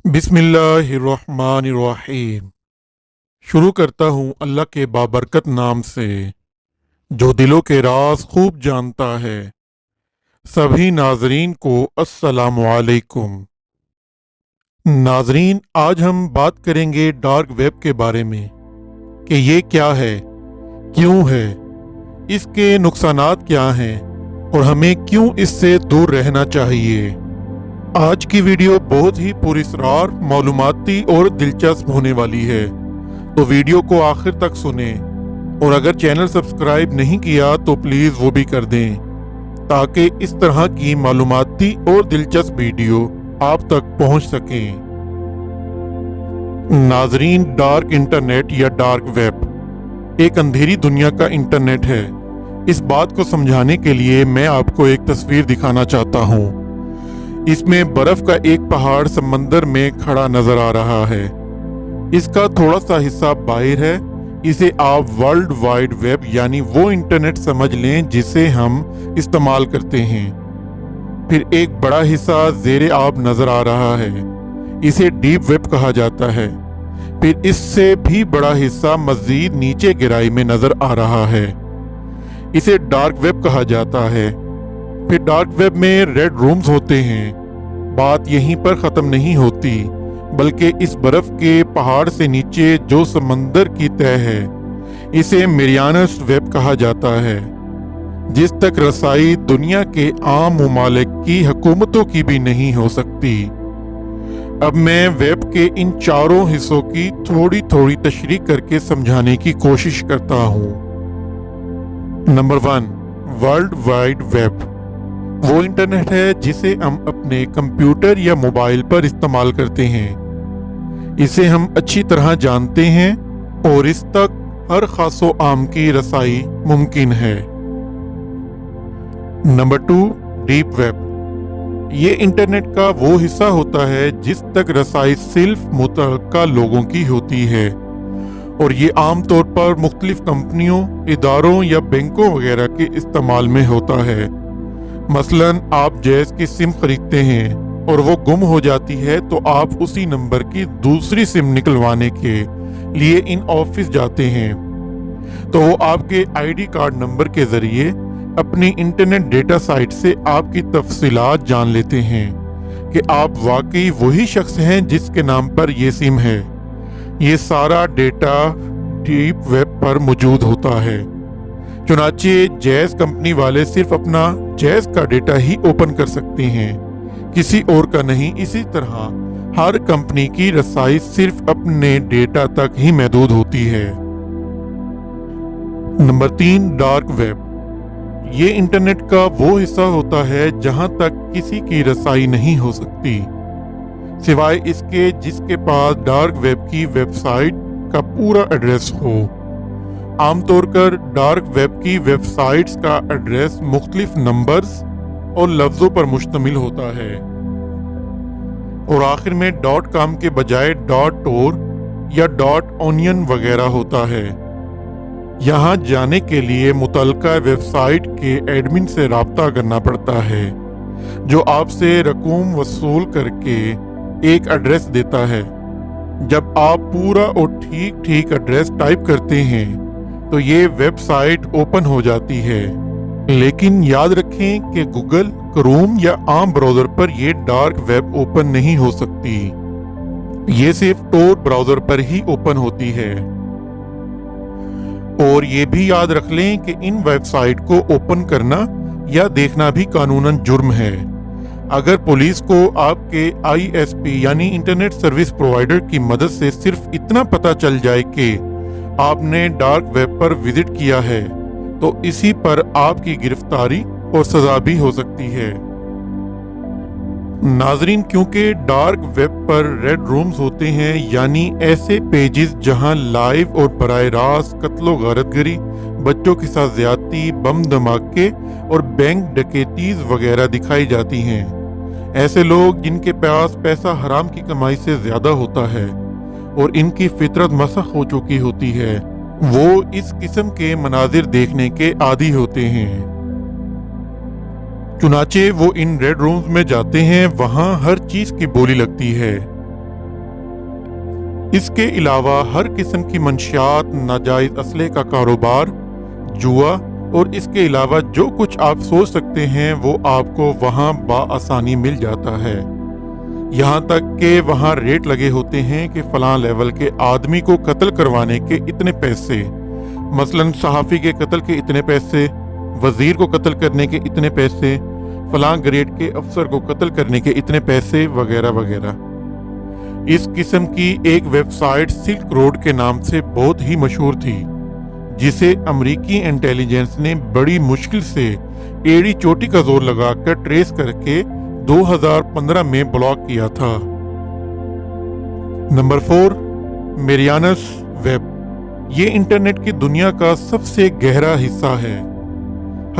बिस्मिल्लाहिर्रहमानिर्रहीम। शुरू करता हूँ अल्लाह के बाबरकत नाम से, जो दिलों के राज खूब जानता है। सभी नाजरीन को अस्सलामु अलैकुम। नाजरीन, आज हम बात करेंगे डार्क वेब के बारे में कि ये क्या है, क्यों है, इसके नुकसानात क्या हैं और हमें क्यों इससे दूर रहना चाहिए। आज की वीडियो बहुत ही पुरअसरार, मालूमाती और दिलचस्प होने वाली है, तो वीडियो को आखिर तक सुने और अगर चैनल सब्सक्राइब नहीं किया तो प्लीज़ वो भी कर दें, ताकि इस तरह की मालूमाती और दिलचस्प वीडियो आप तक पहुंच सकें। नाजरीन, डार्क इंटरनेट या डार्क वेब एक अंधेरी दुनिया का इंटरनेट है। इस बात को समझाने के लिए मैं आपको एक तस्वीर दिखाना चाहता हूँ। इसमें बर्फ का एक पहाड़ समंदर में खड़ा नजर आ रहा है। इसका थोड़ा सा हिस्सा बाहर है। इसे आप वर्ल्ड वाइड वेब यानी वो इंटरनेट समझ लें जिसे हम इस्तेमाल करते हैं। फिर एक बड़ा हिस्सा ज़ेरे आब नजर आ रहा है। इसे डीप वेब कहा जाता है। फिर इससे भी बड़ा हिस्सा मज़ीद नीचे गहराई में नजर आ रहा है। इसे डार्क वेब कहा जाता है। फिर डार्क वेब में रेड रूम्स होते हैं। बात यहीं पर ख़त्म नहीं होती, बल्कि इस बर्फ़ के पहाड़ से नीचे जो समंदर की तह है, इसे मेरियानस वेब कहा जाता है, जिस तक रसाई दुनिया के आम ममालिक की हुकूमतों की भी नहीं हो सकती। अब मैं वेब के इन चारों हिस्सों की थोड़ी थोड़ी तशरीह करके समझाने की कोशिश करता हूँ। नंबर 1, वर्ल्ड वाइड वेब वो इंटरनेट है जिसे हम अपने कंप्यूटर या मोबाइल पर इस्तेमाल करते हैं। इसे हम अच्छी तरह जानते हैं और इस तक हर खासो आम की रसाई मुमकिन है। नंबर 2, डीप वेब ये इंटरनेट का वो हिस्सा होता है जिस तक रसाई सिर्फ मुतल्लिका लोगों की होती है, और ये आम तौर पर मुख्तलिफ कंपनियों, इदारों या बैंकों वगैरह के इस्तेमाल में होता है। मसलन आप जैज़ की सिम खरीदते हैं और वो गुम हो जाती है, तो आप उसी नंबर की दूसरी सिम निकलवाने के लिए इन ऑफिस जाते हैं, तो वो आपके आईडी कार्ड नंबर के ज़रिए अपनी इंटरनेट डेटा साइट से आपकी तफसीलात जान लेते हैं कि आप वाकई वही शख्स हैं जिसके नाम पर ये सिम है। ये सारा डेटा डीप वेब पर मौजूद होता है। चुनाचे जैज़ कंपनी वाले सिर्फ अपना जैज़ का डेटा ही ओपन कर सकते हैं, किसी और का नहीं। इसी तरह हर कंपनी की रसाई सिर्फ अपने डेटा तक ही महदूद होती है। नंबर 3, डार्क वेब ये इंटरनेट का वो हिस्सा होता है जहां तक किसी की रसाई नहीं हो सकती, सिवाय इसके जिसके पास डार्क वेब की वेबसाइट का पूरा एड्रेस हो। आमतौर पर डार्क वेब की वेबसाइट्स का एड्रेस मुख्तलिफ नंबर्स और लफ्ज़ों पर मुश्तमिल होता है, और आखिर में .com के बजाय .org या .onion वगैरह होता है। यहाँ जाने के लिए मुतल्लिका वेबसाइट के एडमिन से रब्ता करना पड़ता है, जो आपसे रकूम वसूल करके एक एड्रेस देता है। जब आप पूरा और ठीक ठीक एड्रेस टाइप करते हैं तो ये वेबसाइट ओपन हो जाती है। लेकिन याद रखें कि गूगल, क्रोम या आम ब्राउज़र पर ये डार्क वेब ओपन नहीं हो सकती। ये सिर्फ टोर ब्राउज़र पर ही ओपन होती है। और ये भी याद रख लें कि इन वेबसाइट को ओपन करना या देखना भी कानूनन जुर्म है। अगर पुलिस को आपके ISP यानी इंटरनेट सर्विस प्रोवाइडर की मदद से सिर्फ इतना पता चल जाए कि आपने डार्क वेब पर विजिट किया है, तो इसी पर आपकी गिरफ्तारी और सजा भी हो सकती है। नाजरीन, क्योंकि डार्क वेब पर रेड रूम्स होते हैं, यानी ऐसे पेजेस जहां लाइव और बराह रास्त कत्लो गारतगरी, बच्चों के साथ ज्यादती, बम धमाके और बैंक डकैतीज वगैरह दिखाई जाती हैं। ऐसे लोग जिनके पास पैसा हराम की कमाई से ज्यादा होता है और इनकी फितरत मसख हो चुकी होती है, वो इस किस्म के मनाजिर देखने के आदी होते हैं। चुनाचे वो इन रेड रूम्स में जाते हैं, वहाँ हर चीज की बोली लगती है। اس کے علاوہ ہر قسم کی منشیات، ناجائز اسلحے کا کاروبار، جوا اور اس کے علاوہ جو کچھ آپ سوچ سکتے ہیں وہ آپ کو وہاں بآسانی مل جاتا ہے۔ یہاں تک کہ وہاں ریٹ لگے ہوتے ہیں کہ فلاں لیول کے آدمی کو قتل کروانے کے اتنے پیسے، مثلاً صحافی کے قتل کے اتنے پیسے، وزیر کو قتل کرنے کے اتنے پیسے، فلاں گریڈ کے افسر کو قتل کرنے کے اتنے پیسے، وغیرہ وغیرہ۔ اس قسم کی ایک ویب سائٹ سلک روڈ کے نام سے بہت ہی مشہور تھی، جسے امریکی انٹیلیجنس نے بڑی مشکل سے ایڑی چوٹی کا زور لگا کر ٹریس کر کے 2015 میں بلاک کیا تھا۔ Number 4، Mariana's web. یہ انٹرنیٹ کی دنیا کا سب سے گہرا حصہ ہے۔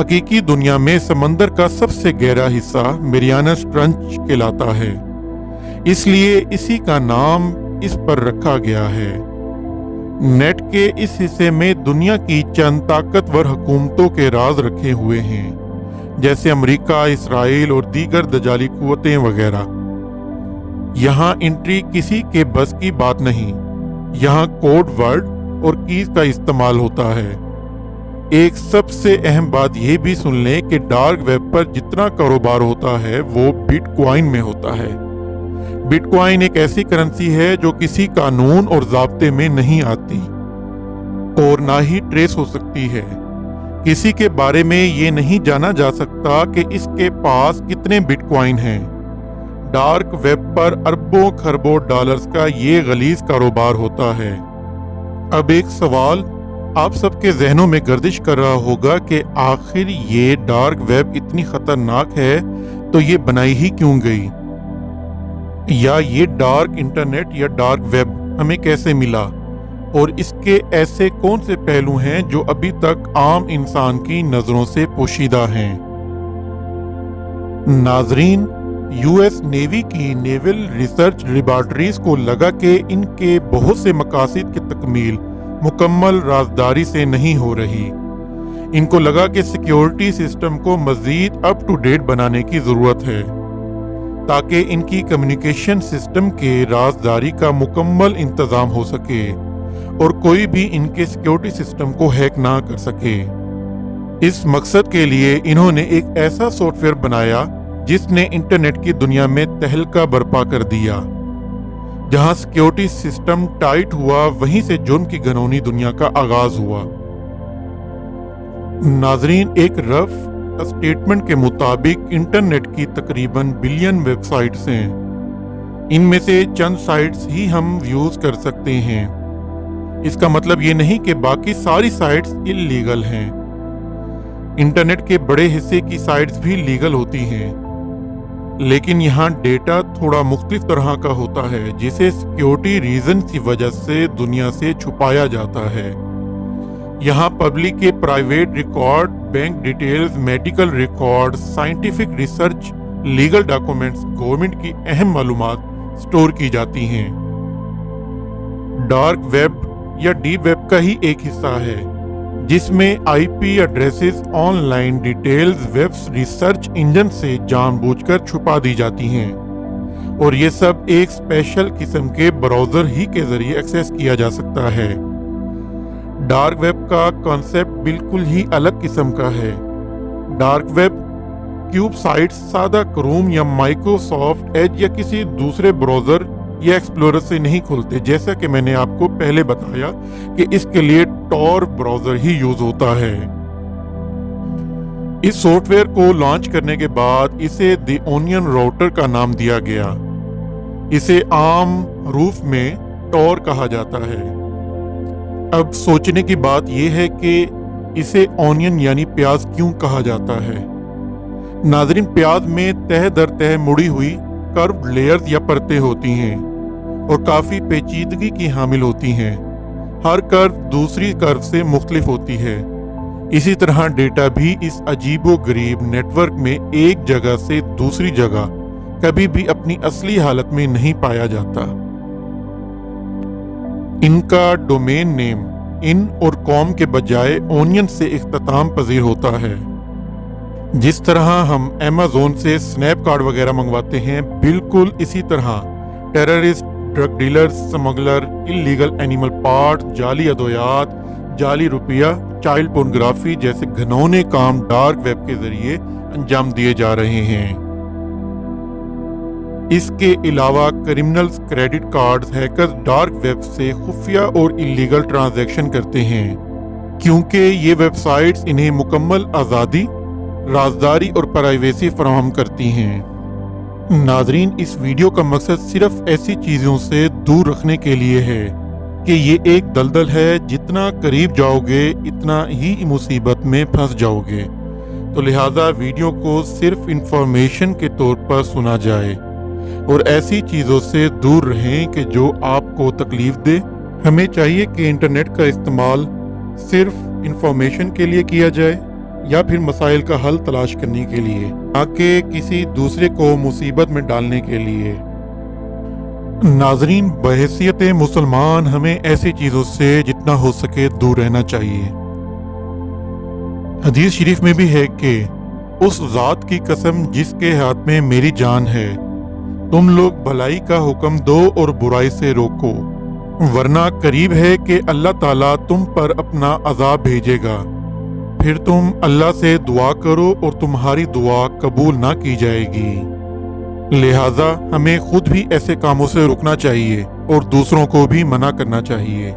حقیقی دنیا میں سمندر کا سب سے گہرا حصہ میریانس ٹرنچ کہلاتا ہے، اس لیے اسی کا نام اس پر رکھا گیا ہے۔ نیٹ کے اس حصے میں دنیا کی چند طاقتور حکومتوں کے راز رکھے ہوئے ہیں، جیسے امریکہ، اسرائیل اور دیگر دجالی قوتیں وغیرہ۔ یہاں انٹری کسی کے بس کی بات نہیں، یہاں کوڈ ورڈ اور کیز کا استعمال ہوتا ہے۔ ایک سب سے اہم بات یہ بھی سن لیں کہ ڈارک ویب پر جتنا کاروبار ہوتا ہے وہ بٹ کوائن میں ہوتا ہے۔ بٹ کوائن ایک ایسی کرنسی ہے جو کسی قانون اور ضابطے میں نہیں آتی اور نہ ہی ٹریس ہو سکتی ہے۔ کسی کے بارے میں یہ نہیں جانا جا سکتا کہ اس کے پاس کتنے بٹ کوائن ہیں۔ ڈارک ویب پر اربوں خربوں ڈالرز کا یہ غلیظ کاروبار ہوتا ہے۔ اب ایک سوال آپ سب کے ذہنوں میں گردش کر رہا ہوگا کہ آخر یہ ڈارک ویب اتنی خطرناک ہے تو یہ بنائی ہی کیوں گئی؟ یا یہ ڈارک انٹرنیٹ یا ڈارک ویب ہمیں کیسے ملا؟ اور اس کے ایسے کون سے پہلو ہیں جو ابھی تک عام انسان کی نظروں سے پوشیدہ ہیں؟ ناظرین، یو ایس نیوی کی نیول ریسرچ لیبارٹریز کو لگا کہ ان کے بہت سے مقاصد کی تکمیل مکمل رازداری سے نہیں ہو رہی۔ ان کو لگا کہ سیکیورٹی سسٹم کو مزید اپ ٹو ڈیٹ بنانے کی ضرورت ہے تاکہ ان کی کمیونیکیشن سسٹم کے رازداری کا مکمل انتظام ہو سکے اور کوئی بھی ان کے سیکیورٹی سسٹم کو ہیک نہ کر سکے۔ اس مقصد کے لیے انہوں نے ایک ایسا سافٹ ویئر بنایا جس نے انٹرنیٹ کی دنیا میں تہلکہ برپا کر دیا۔ جہاں سیکیورٹی سسٹم ٹائٹ ہوا، وہیں سے جرم کی گھنونی دنیا کا آغاز ہوا۔ ناظرین، ایک رف اسٹیٹمنٹ کے مطابق انٹرنیٹ کی تقریباً بلین ویب سائٹس ہیں۔ ان میں سے چند سائٹس ہی ہم یوز کر سکتے ہیں۔ اس کا مطلب یہ نہیں کہ باقی ساری سائٹس اللیگل ہیں۔ انٹرنیٹ کے بڑے حصے کی سائٹس بھی لیگل ہوتی ہیں، لیکن یہاں ڈیٹا تھوڑا مختلف طرح کا ہوتا ہے جسے سیکیورٹی ریزن کی وجہ سے دنیا سے چھپایا جاتا ہے۔ یہاں پبلک کے private record, bank details, medical record, scientific research, legal documents, government کی اہم معلومات سٹور کی جاتی ہیں۔ ڈارک ویب یا ڈیپ ویب کا ہی ایک حصہ ہے جس میں I P addresses, online details web research engine سے جان بوجھ کر چھپا دی جاتی ہیں، اور یہ سب ایک اسپیشل قسم کے براؤزر ہی کے ذریعے ایکسیس کیا جا سکتا ہے۔ ڈارک ویب کا کانسیپٹ بالکل ہی الگ قسم کا ہے۔ ڈارک ویب کیوب سائٹس سادہ کروم یا مائکروسافٹ ایج یا کسی دوسرے براؤزر یا ایکسپلورر سے نہیں کھلتے، جیسا کہ میں نے آپ کو پہلے بتایا کہ اس کے لیے ٹور براؤزر ہی یوز ہوتا ہے۔ اس سافٹ ویئر کو لانچ کرنے کے بعد اسے دی اونین راؤٹر کا نام دیا گیا۔ اسے عام حروف میں ٹور کہا جاتا ہے۔ اب سوچنے کی بات یہ ہے کہ اسے اونین یعنی پیاز کیوں کہا جاتا ہے؟ ناظرین، پیاز میں تہ در تہ مڑی ہوئی کروڈ لیئرز یا پرتیں ہوتی ہیں اور کافی پیچیدگی کی حامل ہوتی ہیں۔ ہر کرو دوسری کرو سے مختلف ہوتی ہے۔ اسی طرح ڈیٹا بھی اس عجیب و غریب نیٹ ورک میں ایک جگہ سے دوسری جگہ کبھی بھی اپنی اصلی حالت میں نہیں پایا جاتا۔ ان کا ڈومین نیم ان اور کام کے بجائے اونین سے اختتام پذیر ہوتا ہے۔ جس طرح ہم ایمیزون سے سنیپ کارڈ وغیرہ منگواتے ہیں، بالکل اسی طرح terrorist drug dealer, smuggler, illegal animal part, जाली अद्वियात, जाली रुपया, चाइल्ड पोर्नोग्राफी जैसे घिनौने काम डार्क वेब के जरिए अंजाम दिए जा रहे हैं। इसके अलावा criminals, credit cards, hackers dark web से खुफिया और इलीगल ट्रांजैक्शन करते हैं, क्योंकि ये वेबसाइट्स इन्हें मुकम्मल आज़ादी, राजदारी और प्राइवेसी फराहम करती हैं। नाजरीन, इस वीडियो का मकसद सिर्फ ऐसी चीज़ों से दूर रखने के लिए है कि ये एक दलदल है, जितना करीब जाओगे इतना ही मुसीबत में फंस जाओगे। तो लिहाजा वीडियो को सिर्फ इंफॉर्मेशन के तौर पर सुना जाए और ऐसी चीज़ों से दूर रहें कि जो आपको तकलीफ दे। हमें चाहिए कि इंटरनेट का इस्तेमाल सिर्फ इंफॉर्मेशन के लिए किया जाए या फिर मसाइल का हल तलाश करने के लिए, ना कि किसी दूसरे को मुसीबत में डालने के लिए। नाजरीन, बहैसियत मुसलमान हमें ऐसी चीज़ों से जितना हो सके दूर रहना चाहिए। हदीस शरीफ में भी है कि उस ज़ात की कसम जिसके हाथ में मेरी जान है, तुम लोग भलाई का हुक्म दो और बुराई से रोको, वरना करीब है कि अल्लाह ताला तुम पर अपना अज़ाब भेजेगा। फिर तुम अल्लाह से दुआ करो और तुम्हारी दुआ कबूल ना की जाएगी। लिहाजा हमें खुद भी ऐसे कामों से रुकना चाहिए और दूसरों को भी मना करना चाहिए।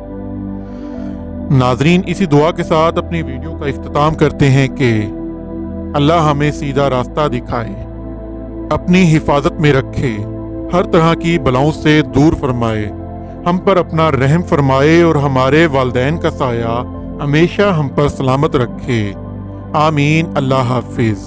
नाजरीन, इसी दुआ के साथ अपनी वीडियो का इख्तिताम करते हैं कि अल्लाह हमें सीधा रास्ता दिखाए, अपनी हिफाजत में रखे, हर तरह की बलाओं से दूर फरमाए, हम पर अपना रहम फरमाए और हमारे वालिदैन का साया हमेशा हम पर सलामत रखे। आमीन। अल्लाह हाफिज।